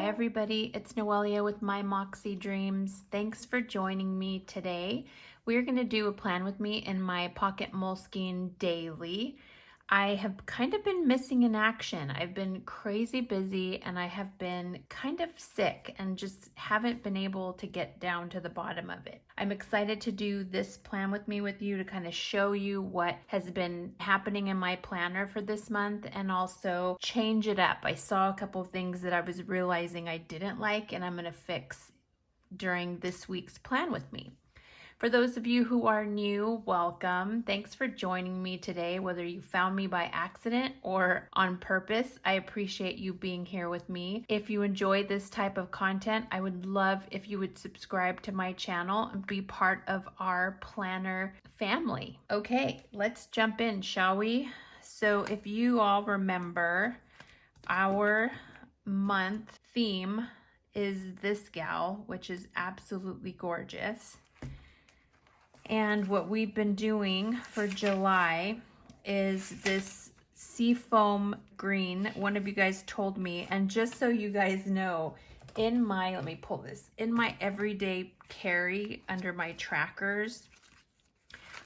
Hi everybody, it's Noelia with My Moxie Dreams. Thanks for joining me today. We're going to do a plan with me in my Pocket Moleskine daily. I have kind of been missing in action. I've been crazy busy and I have been kind of sick and just haven't been able to get down to the bottom of it. I'm excited to do this plan with me with you to kind of show you what has been happening in my planner for this month and also change it up. I saw a couple of things that I was realizing I didn't like and I'm going to fix during this week's plan with me. For those of you who are new, welcome. Thanks for joining me today, whether you found me by accident or on purpose. I appreciate you being here with me. If you enjoy this type of content, I would love if you would subscribe to my channel and be part of our planner family. Okay, let's jump in, shall we? So if you all remember, our month theme is this gal, which is absolutely gorgeous. And what we've been doing for July is this seafoam green. One of you guys told me, and just so you guys know, in my, let me pull this, in my everyday carry under my trackers,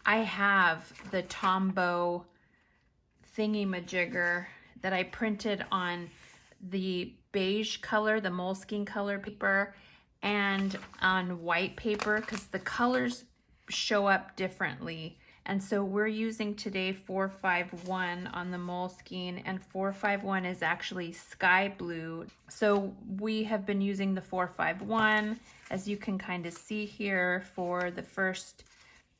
I have the Tombow thingy-majigger that I printed on the beige color, the Moleskine color paper, and on white paper because the colors show up differently. And so we're using today 451 on the Moleskine, and 451 is actually sky blue. So we have been using the 451, as you can kind of see here, for the first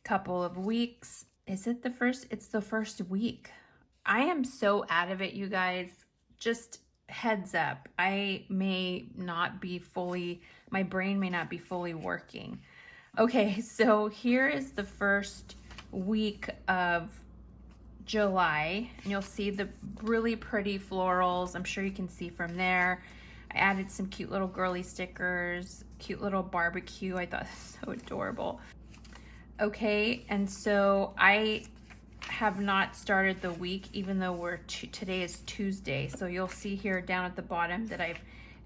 couple of weeks. Is it the first? It's the first week. I am so out of it, you guys. Just heads up, I may not be fully, my brain may not be fully working. Okay, so here is the first week of July, and you'll see the really pretty florals. I'm sure you can see from there. I added some cute little girly stickers, cute little barbecue. I thought so adorable. Okay, and so I have not started the week, even though today is Tuesday. So you'll see here down at the bottom that I've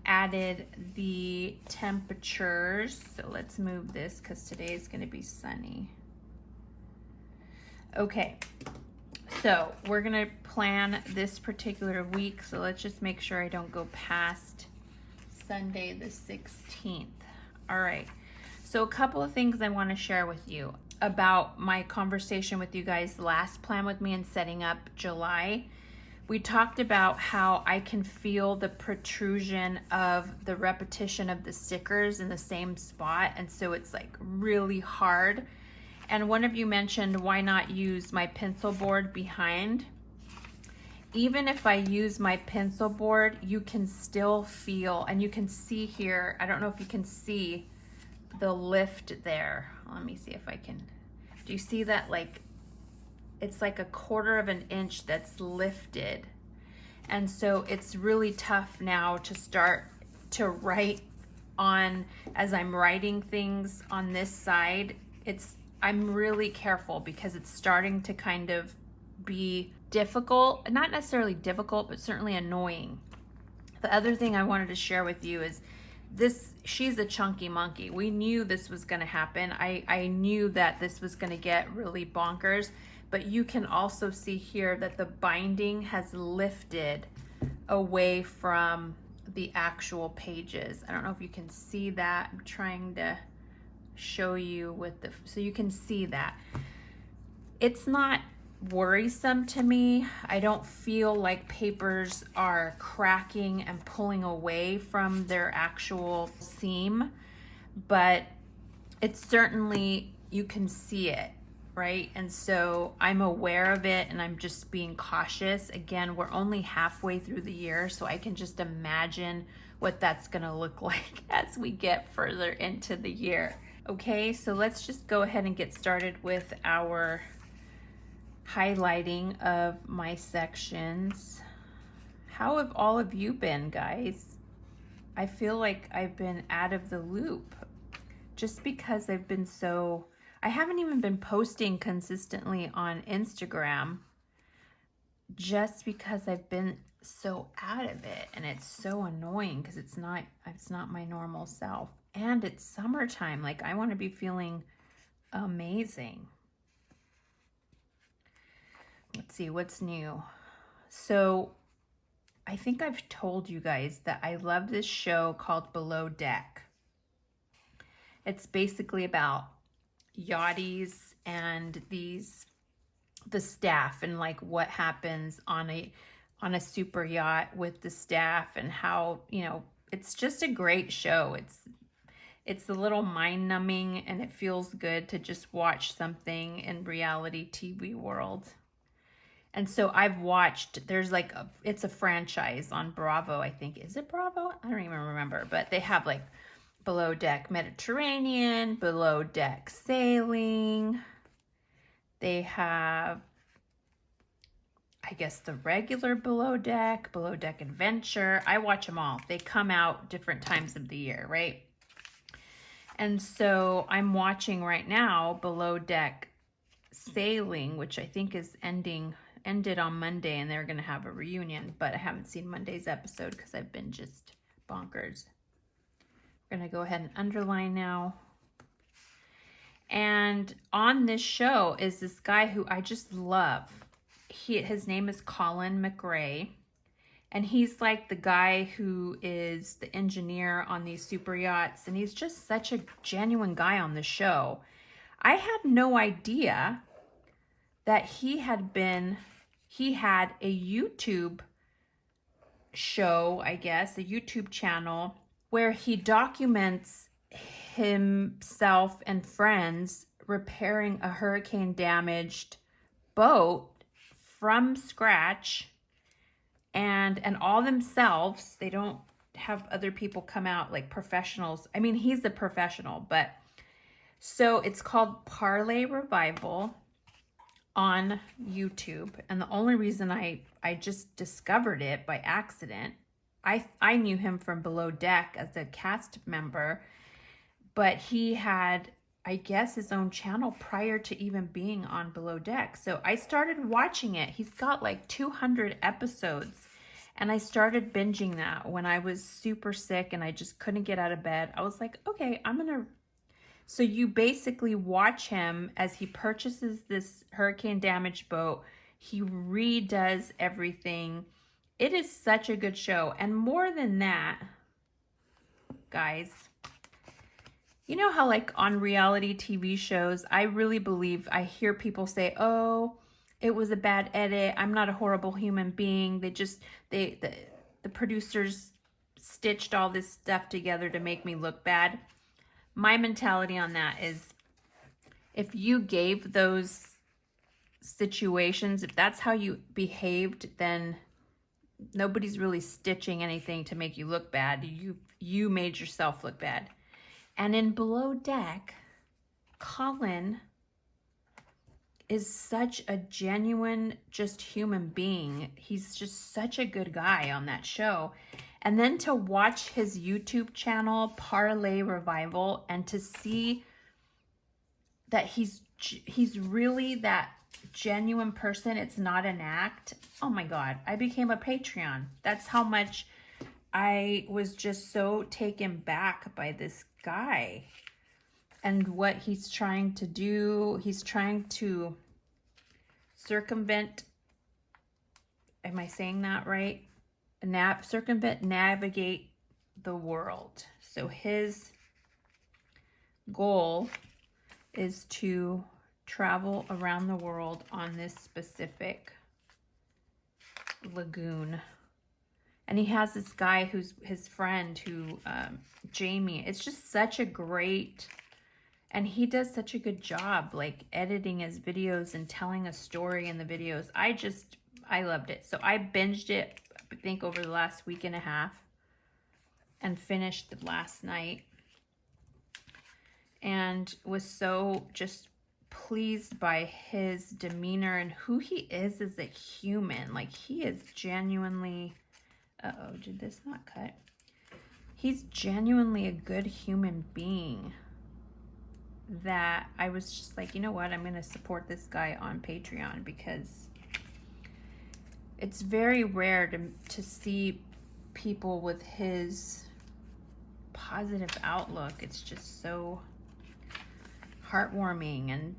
added the temperatures. So let's move this because today is going to be sunny. Okay, so we're going to plan this particular week. So let's just make sure I don't go past Sunday the 16th. All right, so a couple of things I want to share with you about my conversation with you guys last plan with me and setting up July. We talked about how I can feel the protrusion of the repetition of the stickers in the same spot, and so it's like really hard. And one of you mentioned, why not use my pencil board behind? Even if I use my pencil board, you can still feel, and you can see here, I don't know if you can see the lift there. Let me see if I can. Do you see that? Like, it's like a 1/4 of an inch that's lifted. And so it's really tough now to start to write on, as I'm writing things on this side, I'm really careful because it's starting to kind of be difficult, not necessarily difficult, but certainly annoying. The other thing I wanted to share with you is she's a chunky monkey. We knew this was gonna happen. I knew that this was gonna get really bonkers, but you can also see here that the binding has lifted away from the actual pages. I don't know if you can see that. I'm trying to show you so you can see that. It's not worrisome to me. I don't feel like papers are cracking and pulling away from their actual seam, but it's certainly, you can see it, right? And so I'm aware of it and I'm just being cautious. Again, we're only halfway through the year, so I can just imagine what that's gonna look like as we get further into the year. Okay, so let's just go ahead and get started with our highlighting of my sections. How have all of you been, guys? I feel like I've been out of the loop just because I haven't even been posting consistently on Instagram just because I've been so out of it, and it's so annoying because it's not my normal self, and it's summertime. Like, I want to be feeling amazing. Let's see what's new. So I think I've told you guys that I love this show called Below Deck. It's basically about yachties and the staff, and like what happens on a super yacht with the staff, and how, you know, it's just a great show. It's a little mind numbing, and it feels good to just watch something in reality TV world. And so I've watched, there's like it's a franchise on Bravo, I think. Is it Bravo? I don't even remember, but they have like Below Deck Mediterranean, Below Deck Sailing. They have, I guess, the regular Below Deck Adventure. I watch them all. They come out different times of the year, right? And so I'm watching right now Below Deck Sailing, which I think is ended on Monday, and they're going to have a reunion, but I haven't seen Monday's episode because I've been just bonkers. We're going to go ahead and underline now. And on this show is this guy who I just love. His name is Colin McRae, and he's like the guy who is the engineer on these super yachts, and he's just such a genuine guy on the show. I had no idea that he had a YouTube show, I guess, a YouTube channel where he documents himself and friends repairing a hurricane damaged boat from scratch, and all themselves. They don't have other people come out like professionals. I mean, he's a professional, but so it's called Parlay Revival on YouTube. And the only reason I just discovered it by accident, I knew him from Below Deck as a cast member, but he had, I guess, his own channel prior to even being on Below Deck. So I started watching it. He's got like 200 episodes, and I started binging that when I was super sick and I just couldn't get out of bed. I was like, okay, so you basically watch him as he purchases this hurricane damaged boat. He redoes everything. It is such a good show. And more than that, guys, you know how like on reality TV shows, I really believe, I hear people say, oh, it was a bad edit. I'm not a horrible human being. The producers stitched all this stuff together to make me look bad. My mentality on that is, if you gave those situations, if that's how you behaved, then nobody's really stitching anything to make you look bad. You made yourself look bad. And in Below Deck, Colin is such a genuine, just human being. He's just such a good guy on that show. And then to watch his YouTube channel, Parlay Revival, and to see that he's really that genuine person. It's not an act. Oh my God, I became a Patreon. That's how much I was just so taken back by this guy and what he's trying to do. He's trying to circumvent, am I saying that right? Navigate the world. So his goal is to travel around the world on this specific lagoon. And he has this guy who's his friend, Jamie. It's just such a great, and he does such a good job like editing his videos and telling a story in the videos. I loved it. So I binged it, I think, over the last week and a half, and finished it last night, and was so just pleased by his demeanor and who he is as a human. Like, he is genuinely, uh-oh, did this not cut? He's genuinely a good human being that I was just like, you know what, I'm going to support this guy on Patreon, because it's very rare to see people with his positive outlook. It's just so heartwarming, and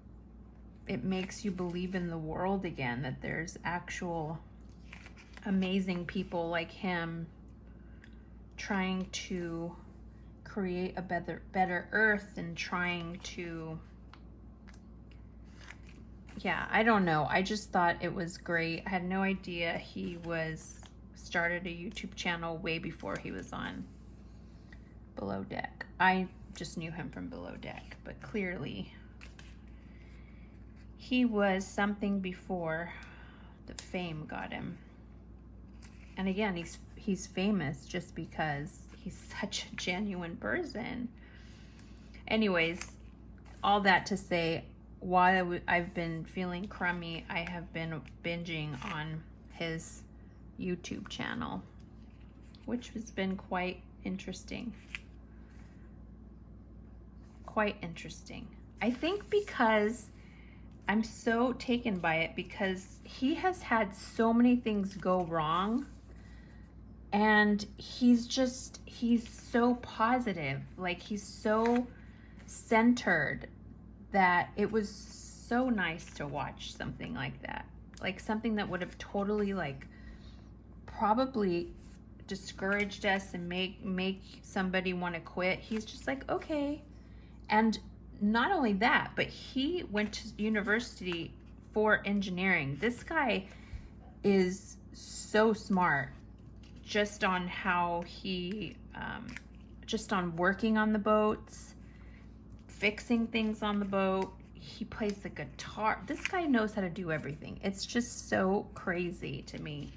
it makes you believe in the world again, that there's actual amazing people like him trying to create a better earth, and trying to, yeah, I don't know. I just thought it was great. I had no idea he started a YouTube channel way before he was on Below Deck. I just knew him from Below Deck, but clearly he was something before the fame got him. And again, he's famous just because he's such a genuine person. Anyways, all that to say, while I've been feeling crummy, I have been binging on his YouTube channel, which has been quite interesting. Quite interesting. I think because I'm so taken by it, because he has had so many things go wrong, and he's so positive. Like, he's so centered, that it was so nice to watch something like that. Like, something that would have totally, like, probably discouraged us and make somebody want to quit. He's just like, okay. And not only that, but he went to university for engineering. This guy is so smart, just on how he, just on working on the boats, fixing things on the boat. He plays the guitar. This guy knows how to do everything. It's just so crazy to me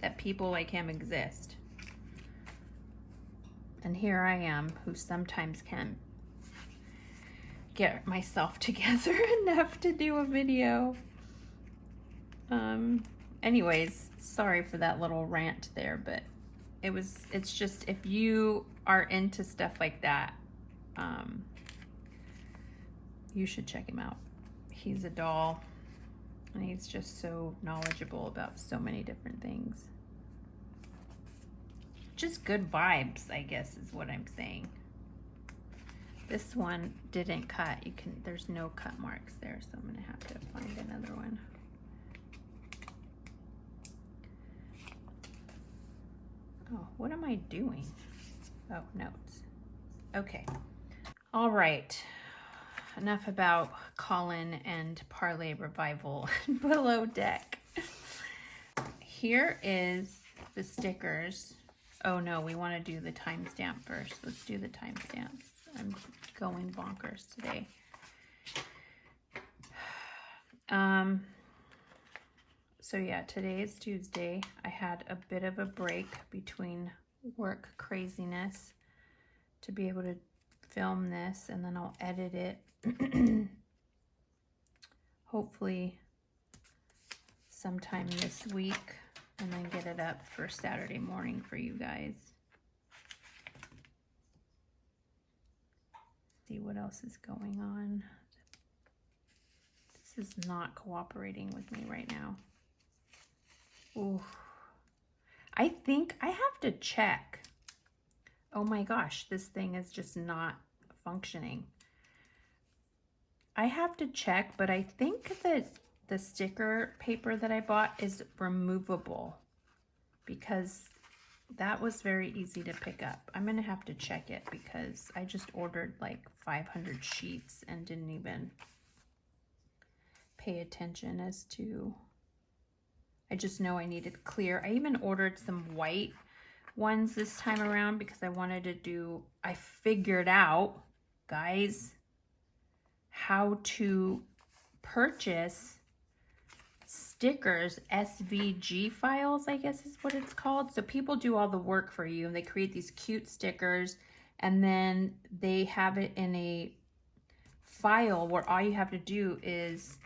that people like him exist. And here I am, who sometimes can't get myself together enough to do a video. Anyways, sorry for that little rant there, but it's just, if you are into stuff like that, you should check him out. He's a doll, and he's just so knowledgeable about so many different things. Just good vibes, I guess, is what I'm saying. This one didn't cut. There's no cut marks there, so I'm gonna have to find another one. Oh, what am I doing? Oh, notes. Okay. All right. Enough about Colin and Parlay Revival and Below Deck. Here is the stickers. Oh no, we want to do the timestamp first. Let's do the timestamps. I'm going bonkers today. So yeah, today is Tuesday. I had a bit of a break between work craziness to be able to film this, and then I'll edit it hopefully sometime this week, and then get it up for Saturday morning for you guys. See what else is going on. This is not cooperating with me right now. Ooh. I think I have to check. Oh my gosh, this thing is just not functioning. I have to check, but I think that the sticker paper that I bought is removable, because that was very easy to pick up. I'm gonna have to check it, because I just ordered like 500 sheets and didn't even pay attention as to, I just know I needed clear. I even ordered some white ones this time around because I wanted to do, I figured out, guys, how to purchase stickers, SVG files, I guess is what it's called. So people do all the work for you, and they create these cute stickers, and then they have it in a file where all you have to do is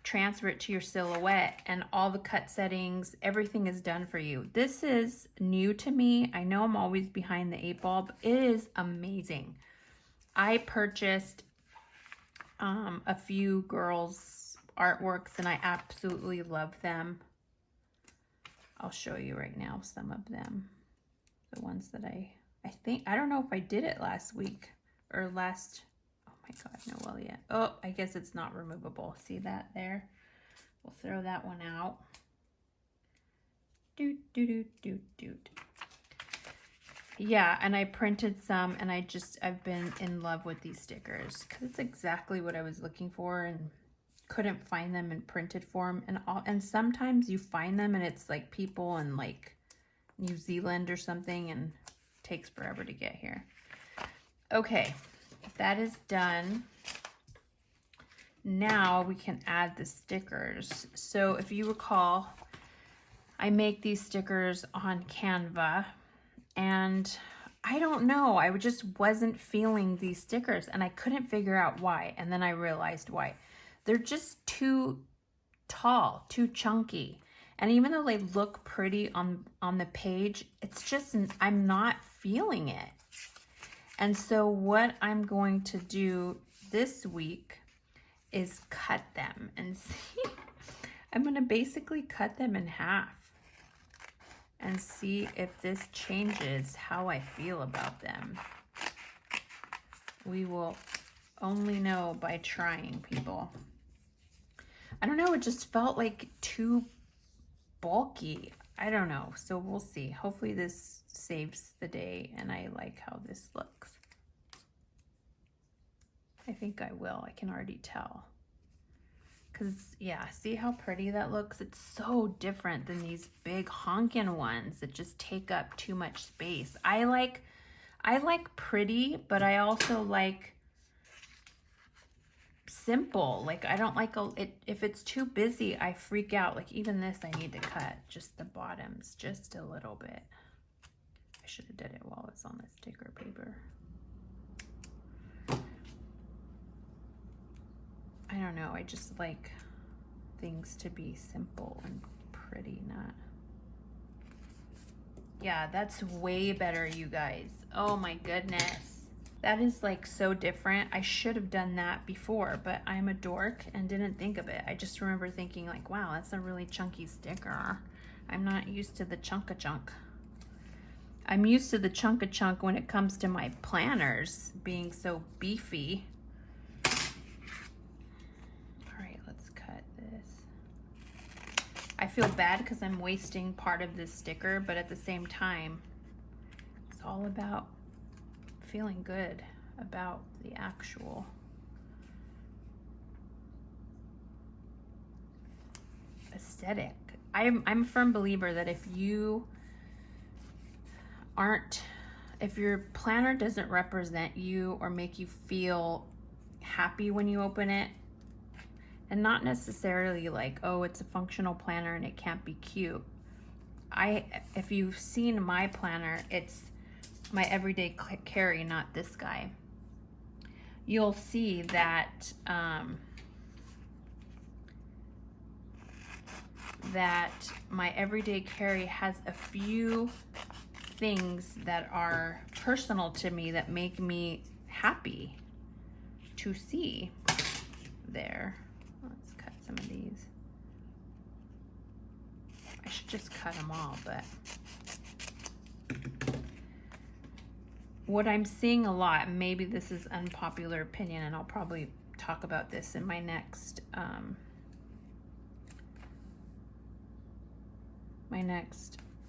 transfer it to your silhouette, and all the cut settings, everything is done for you. This is new to me. I know I'm always behind the 8 ball, but it is amazing. I purchased a few girls' artworks, and I absolutely love them. I'll show you right now some of them. The ones that I think, I don't know if I did it last week or last, oh my God, Noelia. Oh, I guess it's not removable. See that there? We'll throw that one out. Doot, doot, doot, doot, doot. Yeah, and I printed some, and I've been in love with these stickers because it's exactly what I was looking for and couldn't find them in printed form. And sometimes you find them and it's like people in like New Zealand or something and it takes forever to get here. Okay, that is done. Now we can add the stickers. So if you recall, I make these stickers on Canva, and I don't know, I just wasn't feeling these stickers and I couldn't figure out why. And then I realized why. They're just too tall, too chunky. And even though they look pretty on the page, it's just, I'm not feeling it. And so what I'm going to do this week is cut them and see. I'm going to basically cut them in half and see if this changes how I feel about them. We will only know by trying, people. I don't know, it just felt like too bulky. I don't know, so we'll see. Hopefully this saves the day and I like how this looks. I think I will, I can already tell. Because, yeah, see how pretty that looks? It's so different than these big honkin' ones that just take up too much space. I like pretty, but I also like simple. Like, I don't like if it's too busy, I freak out. Like, even this I need to cut, just the bottoms, just a little bit. I should have did it while it's on the sticker paper. I don't know, I just like things to be simple and pretty, not. Yeah, that's way better, you guys. Oh my goodness. That is like so different. I should have done that before, but I'm a dork and didn't think of it. I just remember thinking like, wow, that's a really chunky sticker. I'm not used to the chunk-a-chunk. I'm used to the chunk-a-chunk when it comes to my planners being so beefy. I feel bad because I'm wasting part of this sticker, but at the same time, it's all about feeling good about the actual aesthetic. I'm a firm believer that if your planner doesn't represent you or make you feel happy when you open it, and not necessarily like, oh, it's a functional planner and it can't be cute. If you've seen my planner, it's my everyday carry, not this guy. You'll see that that my everyday carry has a few things that are personal to me that make me happy to see there. Let's cut some of these. I should just cut them all, but what I'm seeing a lot, maybe this is unpopular opinion, and I'll probably talk about this in my next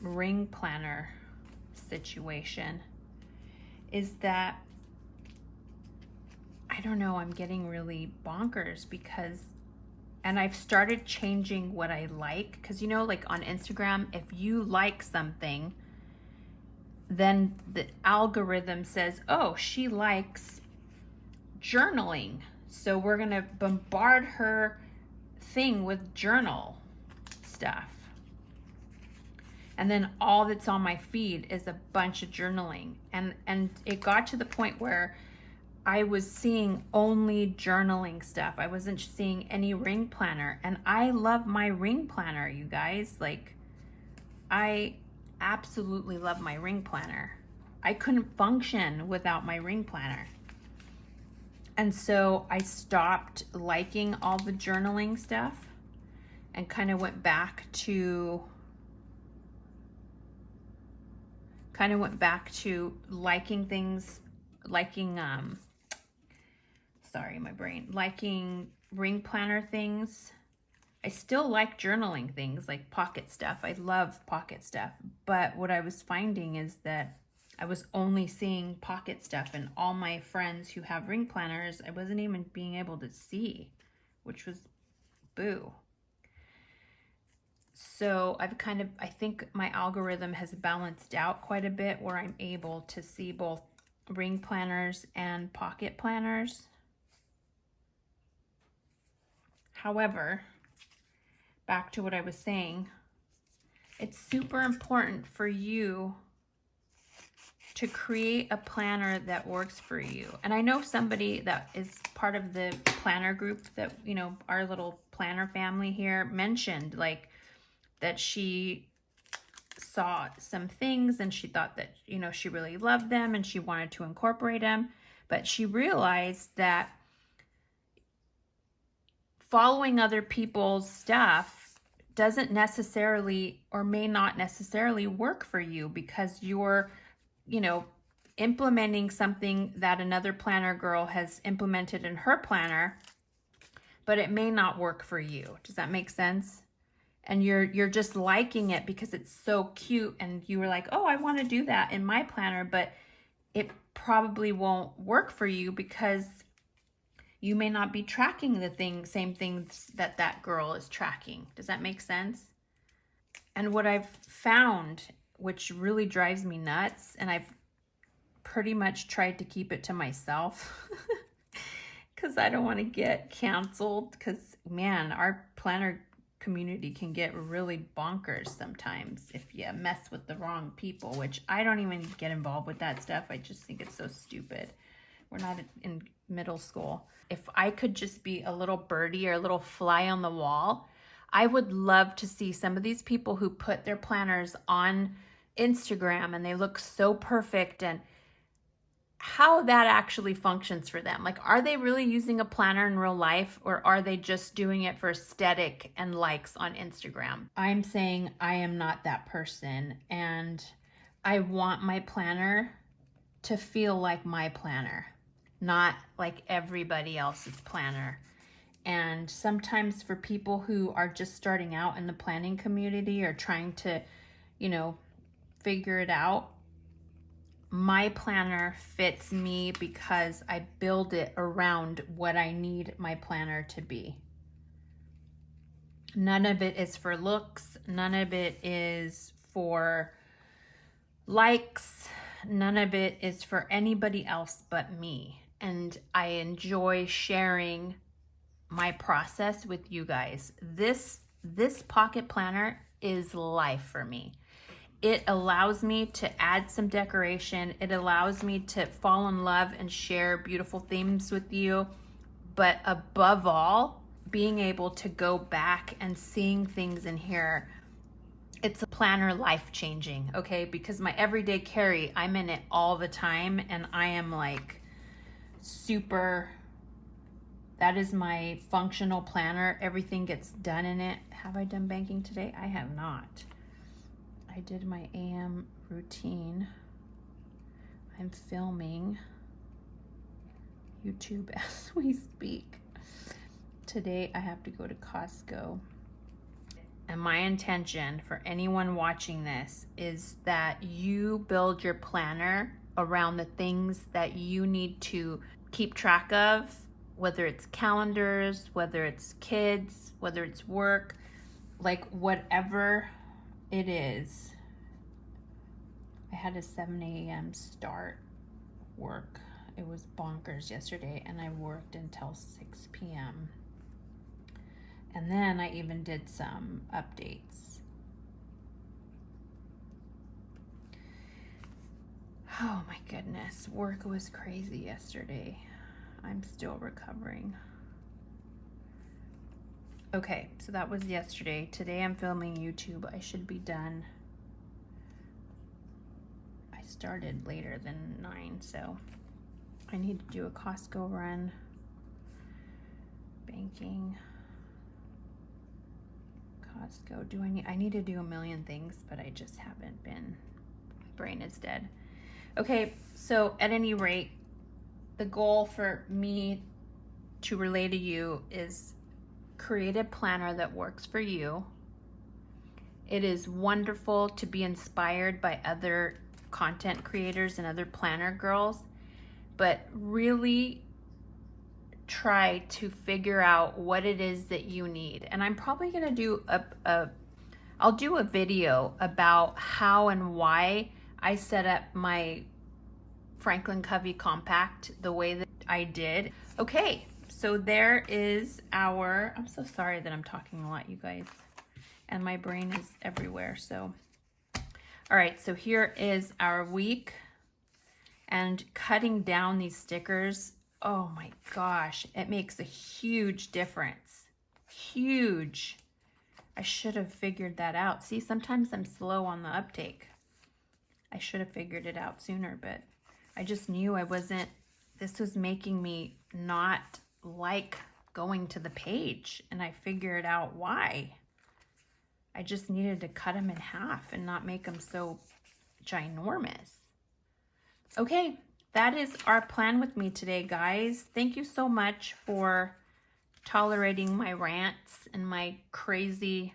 ring planner situation, is that I don't know, I'm getting really bonkers because, and I've started changing what I like, because you know, like on Instagram, if you like something, then the algorithm says, oh, she likes journaling, so we're gonna bombard her thing with journal stuff. And then all that's on my feed is a bunch of journaling. And it got to the point where I was seeing only journaling stuff. I wasn't seeing any ring planner. And I love my ring planner, you guys. Like, I absolutely love my ring planner. I couldn't function without my ring planner. And so I stopped liking all the journaling stuff and kind of went back to kind of went back to liking things, liking, sorry, my brain, liking ring planner things. I still like journaling things, like pocket stuff. I love pocket stuff. But what I was finding is that I was only seeing pocket stuff, and all my friends who have ring planners, I wasn't even being able to see, which was boo. So I think my algorithm has balanced out quite a bit where I'm able to see both ring planners and pocket planners. However, back to what I was saying, it's super important for you to create a planner that works for you. And I know somebody that is part of the planner group that, you know, our little planner family here mentioned, like, that she saw some things and she thought that, you know, she really loved them and she wanted to incorporate them. But she realized that following other people's stuff doesn't necessarily, or may not necessarily, work for you, because you're, you know, implementing something that another planner girl has implemented in her planner, but it may not work for you. Does that make sense? And you're just liking it because it's so cute, and you were like, oh, I want to do that in my planner, but it probably won't work for you because you may not be tracking the same things that that girl is tracking. Does that make sense? And what I've found, which really drives me nuts, and I've pretty much tried to keep it to myself because I don't want to get canceled, because, man, our planner community can get really bonkers sometimes if you mess with the wrong people, which I don't even get involved with that stuff. I just think it's so stupid. We're not in middle school. If I could just be a little birdie or a little fly on the wall, I would love to see some of these people who put their planners on Instagram and they look so perfect, and how that actually functions for them. Like, are they really using a planner in real life, or are they just doing it for aesthetic and likes on Instagram? I'm saying I am not that person, and I want my planner to feel like my planner, not like everybody else's planner. And sometimes for people who are just starting out in the planning community or trying to, you know, figure it out, my planner fits me because I build it around what I need my planner to be. None of it is for looks. None of it is for likes. None of it is for anybody else but me. And I enjoy sharing my process with you guys. This pocket planner is life for me. It allows me to add some decoration. It allows me to fall in love and share beautiful themes with you. But above all, being able to go back and seeing things in here, it's a planner life-changing, okay? Because my everyday carry, I'm in it all the time, and I am like super, that is my functional planner. Everything gets done in it. Have I done banking today? I have not. I did my AM routine. I'm filming YouTube as we speak. Today I have to go to Costco. And my intention for anyone watching this is that you build your planner around the things that you need to keep track of, whether it's calendars, whether it's kids, whether it's work, like whatever it is. I had a 7 a.m. start work. It was bonkers yesterday, and I worked until 6 p.m. And then I even did some updates. Oh my goodness, work was crazy yesterday. I'm still recovering. Okay, so that was yesterday. Today I'm filming YouTube. I should be done. I started later than 9, so I need to do a Costco run. Banking. Costco. I need to do a million things, but I just haven't been brain is dead. Okay, so at any rate, the goal for me to relay to you is create a planner that works for you. It is wonderful to be inspired by other content creators and other planner girls, but really try to figure out what it is that you need. And I'm probably gonna do I'll do a video about how and why I set up my Franklin Covey compact the way that I did. Okay, so there is our, I'm so sorry that I'm talking a lot, you guys, and my brain is everywhere. So, all right, so here is our week, and cutting down these stickers, oh my gosh, it makes a huge difference. Huge. I should have figured that out. See, sometimes I'm slow on the uptake. I should have figured it out sooner, but I just knew this was making me not like going to the page, and I figured out why. I just needed to cut them in half and not make them so ginormous. Okay, that is our plan with me today, guys. Thank you so much for tolerating my rants and my crazy,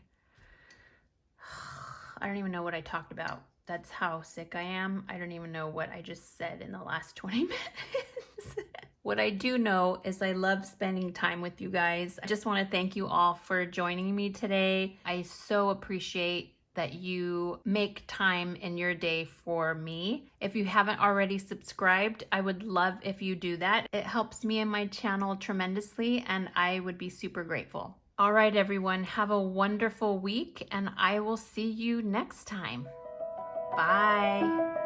I don't even know what I talked about. That's how sick I am. I don't even know what I just said in the last 20 minutes. What I do know is I love spending time with you guys. I just want to thank you all for joining me today. I so appreciate that you make time in your day for me. If you haven't already subscribed, I would love if you do that. It helps me and my channel tremendously, and I would be super grateful. All right, everyone, have a wonderful week, and I will see you next time. Bye.